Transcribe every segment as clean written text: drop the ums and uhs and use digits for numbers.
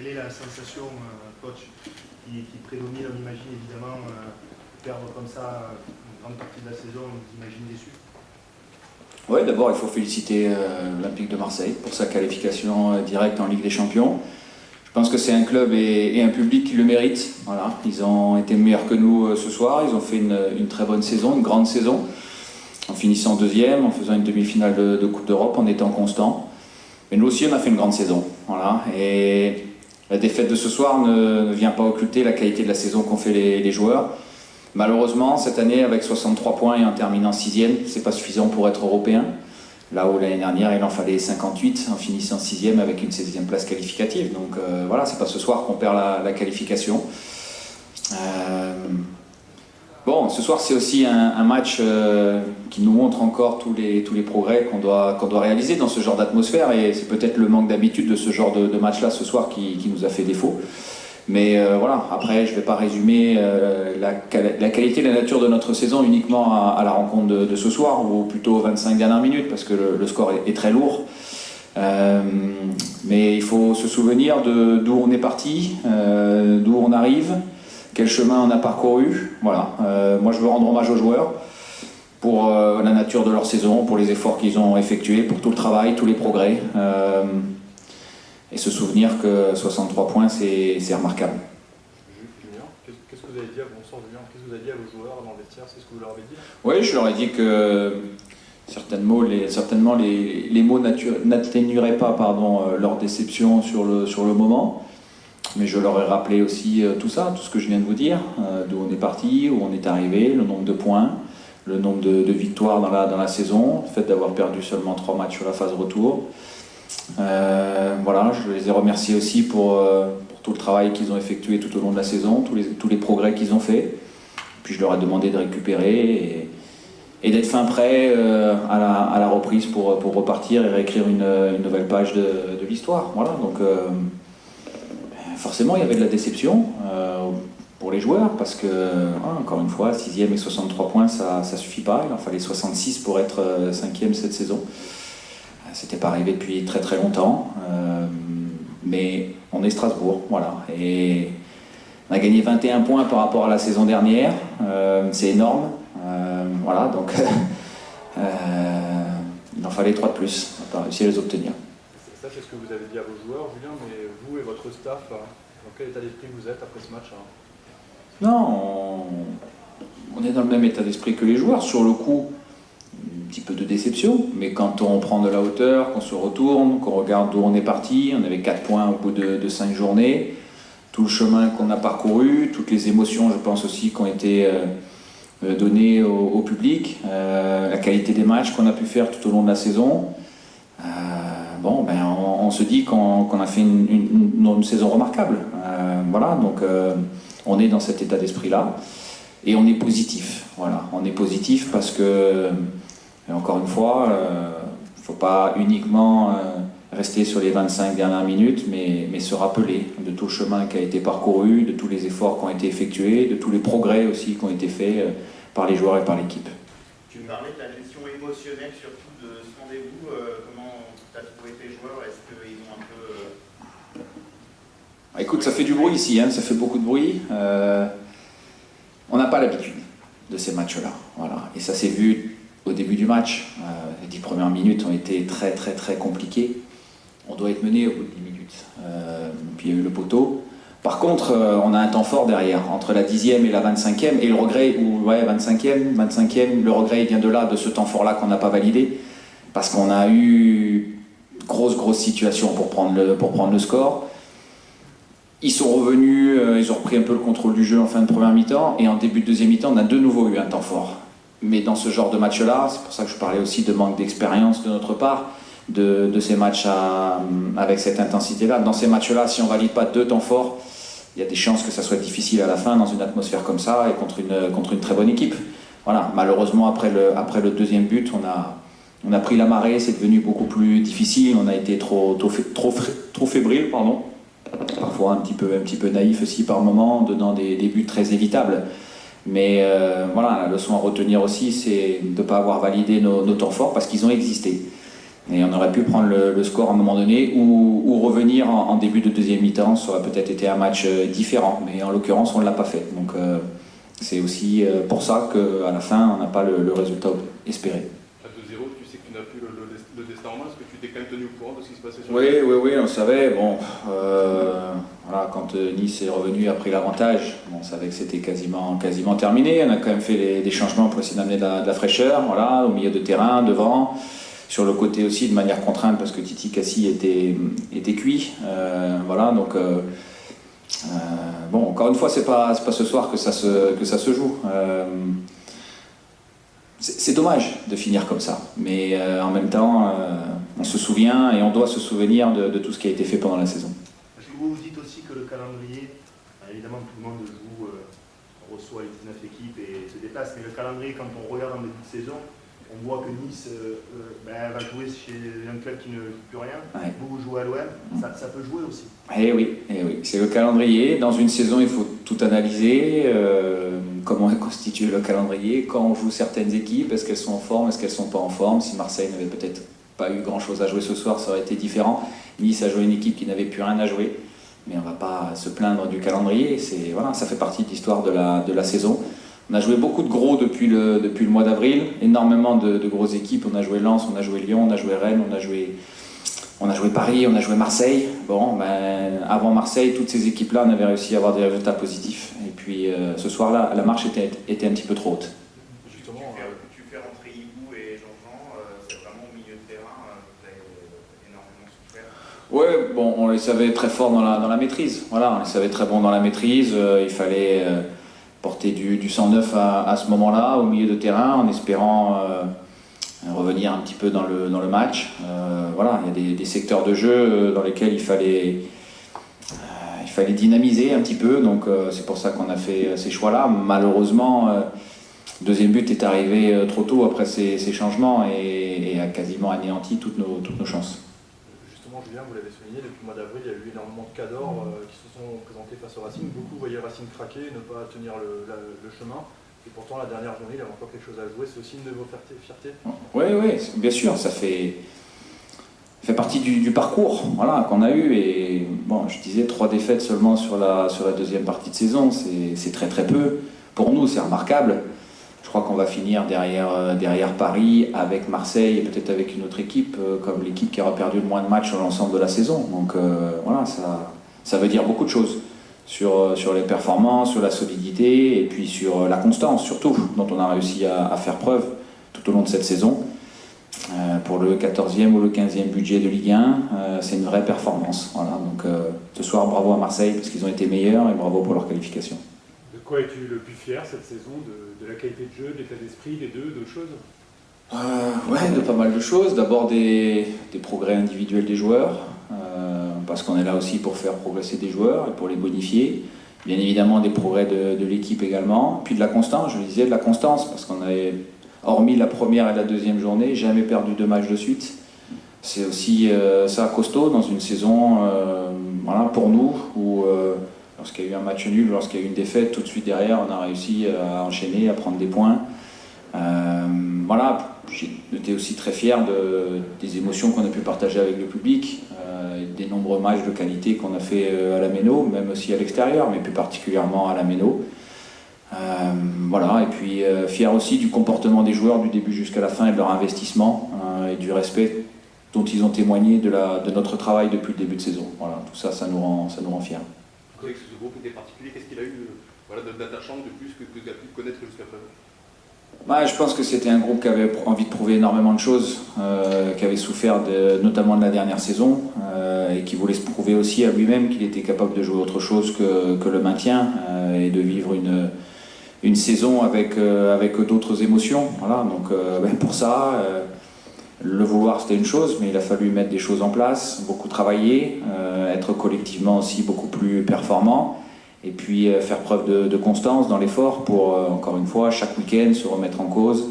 Quelle est la sensation, coach, qui prédomine? On imagine évidemment perdre comme ça une grande partie de la saison, on imagine déçu. Oui, d'abord il faut féliciter l'Olympique de Marseille pour sa qualification directe en Ligue des Champions. Je pense que c'est un club et un public qui le méritent. Voilà. Ils ont été meilleurs que nous ce soir, ils ont fait une très bonne saison, une grande saison, en finissant deuxième, en faisant une demi-finale de Coupe d'Europe, en étant constant. Mais nous aussi on a fait une grande saison. Voilà. Et la défaite de ce soir ne vient pas occulter la qualité de la saison qu'ont fait les joueurs. Malheureusement, cette année, avec 63 points et en terminant 6e, c'est pas suffisant pour être européen. Là où l'année dernière, il en fallait 58 en finissant 6e avec une 16e place qualificative. Donc voilà, c'est pas ce soir qu'on perd la qualification. Bon, ce soir, c'est aussi un match qui nous montre encore tous les progrès qu'on doit réaliser dans ce genre d'atmosphère. Et c'est peut-être le manque d'habitude de ce genre de match-là ce soir qui nous a fait défaut. Mais voilà, après je ne vais pas résumer la qualité et la nature de notre saison uniquement à la rencontre de ce soir, ou plutôt aux 25 dernières minutes, parce que le score est très lourd. Mais il faut se souvenir d'où on est parti, d'où on arrive, quel chemin on a parcouru. Voilà. Moi je veux rendre hommage aux joueurs pour la nature de leur saison, pour les efforts qu'ils ont effectués, pour tout le travail, tous les progrès. Et se souvenir que 63 points, c'est remarquable. Julien, qu'est-ce que vous avez dit à qu'est-ce que vous avez dit à vos joueurs dans le vestiaire? C'est ce que vous leur avez dit? Oui, je leur ai dit que certainement les mots n'atténueraient pas leur déception sur le moment. Mais je leur ai rappelé aussi tout ça, tout ce que je viens de vous dire, d'où on est parti, où on est arrivé, le nombre de points, le nombre de victoires dans la saison, le fait d'avoir perdu seulement 3 matchs sur la phase retour. Voilà, je les ai remerciés aussi pour tout le travail qu'ils ont effectué tout au long de la saison, tous les progrès qu'ils ont fait. Puis je leur ai demandé de récupérer et d'être fin prêt à la reprise pour repartir et réécrire une nouvelle page de l'histoire. Voilà, donc forcément il y avait de la déception pour les joueurs, parce que, encore une fois, 6e et 63 points, ça suffit pas. Il en fallait 66 pour être 5e cette saison. C'était pas arrivé depuis très très longtemps, mais on est Strasbourg, voilà. Et on a gagné 21 points par rapport à la saison dernière, c'est énorme, voilà, donc il en fallait 3 de plus, on a pas réussi à les obtenir. Ça, c'est ce que vous avez dit à vos joueurs, Julien, mais vous et votre staff, dans quel état d'esprit vous êtes après ce match? Non, on est dans le même état d'esprit que les joueurs, sur le coup. Un petit peu de déception, mais quand on prend de la hauteur, qu'on se retourne, qu'on regarde d'où on est parti, on avait 4 points au bout de 5 journées, tout le chemin qu'on a parcouru, toutes les émotions, je pense aussi, qui ont été données au public, la qualité des matchs qu'on a pu faire tout au long de la saison. Bon, ben, on se dit qu'on a fait une saison remarquable. Voilà, donc on est dans cet état d'esprit-là, et on est positif. Voilà, on est positif parce que et encore une fois, il ne faut pas uniquement rester sur les 25 dernières minutes, mais se rappeler de tout le chemin qui a été parcouru, de tous les efforts qui ont été effectués, de tous les progrès aussi qui ont été faits par les joueurs et par l'équipe. Tu parlais de la gestion émotionnelle surtout de ce rendez-vous. Comment tu as trouvé tes joueurs? Est-ce qu'ils ont un peu... Écoute, ça fait du bruit ici, ça fait beaucoup de bruit. On n'a pas l'habitude de ces matchs-là. Voilà. Et ça s'est vu au début du match. Les 10 premières minutes ont été très très très compliquées. On doit être mené au bout de 10 minutes. Puis il y a eu le poteau. Par contre, on a un temps fort derrière, entre la 10e et la 25e. Et le regret, 25e, le regret vient de là, de ce temps fort-là qu'on n'a pas validé. Parce qu'on a eu grosse situation pour prendre le score. Ils sont revenus, ils ont repris un peu le contrôle du jeu en fin de première mi-temps, et en début de deuxième mi-temps, on a de nouveau eu un temps fort. Mais dans ce genre de match-là, c'est pour ça que je parlais aussi de manque d'expérience de notre part, de ces matchs avec cette intensité-là. Dans ces matchs-là, si on ne valide pas 2 temps forts, il y a des chances que ça soit difficile à la fin dans une atmosphère comme ça et contre une très bonne équipe. Voilà. Malheureusement, après le deuxième but, on a pris la marée, c'est devenu beaucoup plus difficile, on a été trop fébrile, pardon. Parfois un petit peu naïf aussi par moments, donnant des buts très évitables. Mais voilà, la leçon à retenir aussi, c'est de ne pas avoir validé nos temps forts, parce qu'ils ont existé. Et on aurait pu prendre le score à un moment donné ou revenir en début de deuxième mi-temps. Ça aurait peut-être été un match différent, mais en l'occurrence, on ne l'a pas fait. Donc c'est aussi pour ça qu'à la fin, on n'a pas le résultat espéré. À 2-0, tu sais que tu n'as plus le destin en main. Est-ce que tu t'es quand même tenu au courant de ce qui se passait sur Oui, on savait. Bon, voilà, quand Nice est revenu après l'avantage, on savait que c'était quasiment terminé. On a quand même fait des changements pour essayer d'amener de la fraîcheur, voilà, au milieu de terrain, devant. Sur le côté aussi de manière contrainte parce que Titi Cassie était cuit. Voilà, donc bon, encore une fois, c'est pas ce soir que ça se joue. C'est dommage de finir comme ça, mais en même temps, on se souvient et on doit se souvenir de tout ce qui a été fait pendant la saison. Parce que vous dites aussi que le calendrier, évidemment tout le monde joue, reçoit les 19 équipes et se déplace, mais le calendrier, quand on regarde en début de saison, on voit que Nice va jouer chez un club qui ne joue plus rien. Ouais. Vous jouez à l'OM, ça peut jouer aussi. Eh oui, c'est le calendrier. Dans une saison, il faut tout analyser. Comment est constitué le calendrier, quand on joue certaines équipes, est-ce qu'elles sont en forme, est-ce qu'elles ne sont pas en forme. Si Marseille n'avait peut-être pas eu grand-chose à jouer ce soir, ça aurait été différent. Nice a joué une équipe qui n'avait plus rien à jouer. Mais on ne va pas se plaindre du calendrier. Voilà, ça fait partie de l'histoire de la saison. On a joué beaucoup de gros depuis le mois d'avril, énormément de grosses équipes. On a joué Lens, on a joué Lyon, on a joué Rennes, on a joué Paris, on a joué Marseille. Bon, avant Marseille, toutes ces équipes-là, on avait réussi à avoir des résultats positifs. Et puis ce soir-là, la marche était un petit peu trop haute. Justement, tu fais rentrer Hibou et Jean-Jean, c'est vraiment au milieu de terrain, vous avez énormément souffert. Oui, bon, on les savait très forts dans la maîtrise. Voilà, on les savait très bons dans la maîtrise. Il fallait porter du 109 à ce moment-là, au milieu de terrain, en espérant revenir un petit peu dans le match. Voilà, il y a des secteurs de jeu dans lesquels il fallait dynamiser un petit peu, donc c'est pour ça qu'on a fait ces choix-là. Malheureusement, le deuxième but est arrivé trop tôt après ces changements et a quasiment anéanti toutes nos chances. Justement, Julien, vous l'avez souligné, depuis le mois d'avril, il y a eu énormément de cas d'or qui se sont présentés face au Racing. Beaucoup voyaient Racing craquer, ne pas tenir le chemin. Et pourtant, la dernière journée, il avait encore quelque chose à jouer. C'est aussi une de vos fiertés. Oui, bien sûr, ça fait partie du parcours, voilà, qu'on a eu. Et bon, je disais 3 défaites seulement sur la deuxième partie de saison, c'est très très peu. Pour nous, c'est remarquable. Je crois qu'on va finir derrière Paris, avec Marseille et peut-être avec une autre équipe, comme l'équipe qui aura perdu le moins de matchs sur l'ensemble de la saison. Donc voilà, ça veut dire beaucoup de choses. Sur les performances, sur la solidité et puis sur la constance surtout, dont on a réussi à faire preuve tout au long de cette saison. Pour le 14e ou le 15e budget de Ligue 1, c'est une vraie performance. Voilà, donc ce soir, bravo à Marseille parce qu'ils ont été meilleurs et bravo pour leur qualification. De quoi es-tu le plus fier cette saison? De la qualité de jeu, de l'état d'esprit, des deux, d'autres choses? Ouais, de pas mal de choses. D'abord des progrès individuels des joueurs. Parce qu'on est là aussi pour faire progresser des joueurs et pour les bonifier. Bien évidemment des progrès de l'équipe également. Puis de la constance, je le disais, de la constance, parce qu'on avait, hormis la première et la deuxième journée, jamais perdu 2 matchs de suite. C'est aussi ça costaud dans une saison, voilà, pour nous, où lorsqu'il y a eu un match nul, lorsqu'il y a eu une défaite, tout de suite derrière, on a réussi à enchaîner, à prendre des points. Voilà, j'étais aussi très fier des émotions qu'on a pu partager avec le public, des nombreux matchs de qualité qu'on a fait à la Méno, même aussi à l'extérieur, mais plus particulièrement à la Méno. Voilà, et puis fier aussi du comportement des joueurs du début jusqu'à la fin et de leur investissement et du respect dont ils ont témoigné de notre travail depuis le début de saison. Voilà, tout ça, ça nous rend fiers. Avec ce groupe était particulier, qu'est-ce qu'il a eu d'attachant de plus que tu as pu connaître jusqu'à présent? Je pense que c'était un groupe qui avait envie de prouver énormément de choses, qui avait souffert notamment de la dernière saison et qui voulait se prouver aussi à lui-même qu'il était capable de jouer autre chose que le maintien et de vivre une saison avec d'autres émotions. Voilà, donc pour ça, le vouloir c'était une chose, mais il a fallu mettre des choses en place, beaucoup travailler, être collectivement aussi beaucoup plus performant. Et puis faire preuve de constance dans l'effort pour, encore une fois, chaque week-end se remettre en cause,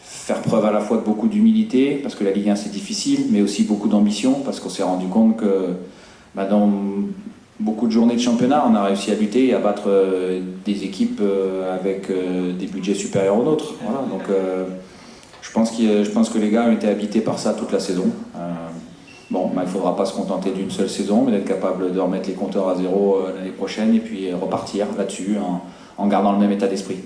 faire preuve à la fois de beaucoup d'humilité, parce que la Ligue 1 c'est difficile, mais aussi beaucoup d'ambition, parce qu'on s'est rendu compte que dans beaucoup de journées de championnat, on a réussi à lutter et à battre des équipes avec des budgets supérieurs aux nôtres. Voilà, donc je Je pense que les gars ont été habités par ça toute la saison. Bon, il ne faudra pas se contenter d'une seule saison, mais d'être capable de remettre les compteurs à zéro l'année prochaine et puis repartir là-dessus en gardant le même état d'esprit.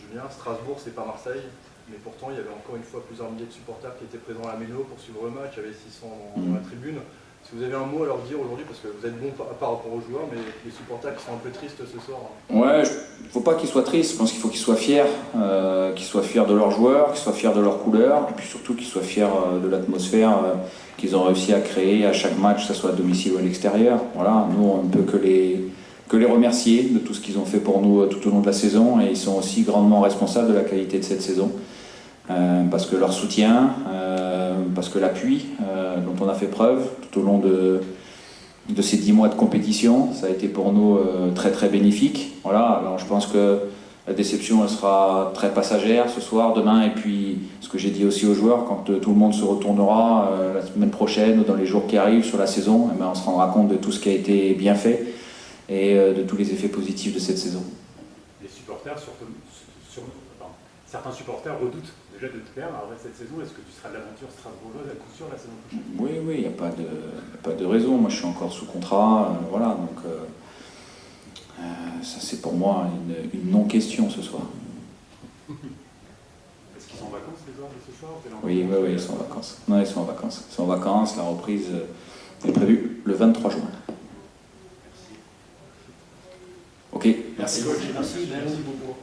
Julien, Strasbourg, c'est pas Marseille, mais pourtant il y avait encore une fois plusieurs milliers de supporters qui étaient présents à la Méno pour suivre le match, il y avait 600 dans la tribune. Si vous avez un mot à leur dire aujourd'hui, parce que vous êtes bon par rapport aux joueurs, mais les supporters qui sont un peu tristes ce soir. Ouais, il ne faut pas qu'ils soient tristes, je pense qu'il faut qu'ils soient fiers de leurs joueurs, qu'ils soient fiers de leurs couleurs, et puis surtout qu'ils soient fiers de l'atmosphère qu'ils ont réussi à créer à chaque match, que ce soit à domicile ou à l'extérieur. Voilà, nous on ne peut que les remercier de tout ce qu'ils ont fait pour nous tout au long de la saison, et ils sont aussi grandement responsables de la qualité de cette saison. Parce que leur soutien, parce que l'appui dont on a fait preuve tout au long de ces 10 mois de compétition, ça a été pour nous très très bénéfique. Voilà, alors je pense que la déception elle sera très passagère ce soir, demain, et puis ce que j'ai dit aussi aux joueurs, quand tout le monde se retournera la semaine prochaine ou dans les jours qui arrivent sur la saison, on se rendra compte de tout ce qui a été bien fait et de tous les effets positifs de cette saison. Les supporters, certains supporters redoutent déjà de te perdre après cette saison. Est-ce que tu seras de l'aventure strasbourgeoise à coup sûr la saison prochaine? Oui, il n'y a pas de raison. Moi, je suis encore sous contrat. Voilà, donc ça, c'est pour moi une non-question ce soir. Est-ce qu'ils sont en vacances les joueurs de ce soir? Oui, ils sont en vacances. Non, ils sont en vacances. Ils sont en vacances. La reprise est prévue le 23 juin. Ok, merci. Merci beaucoup.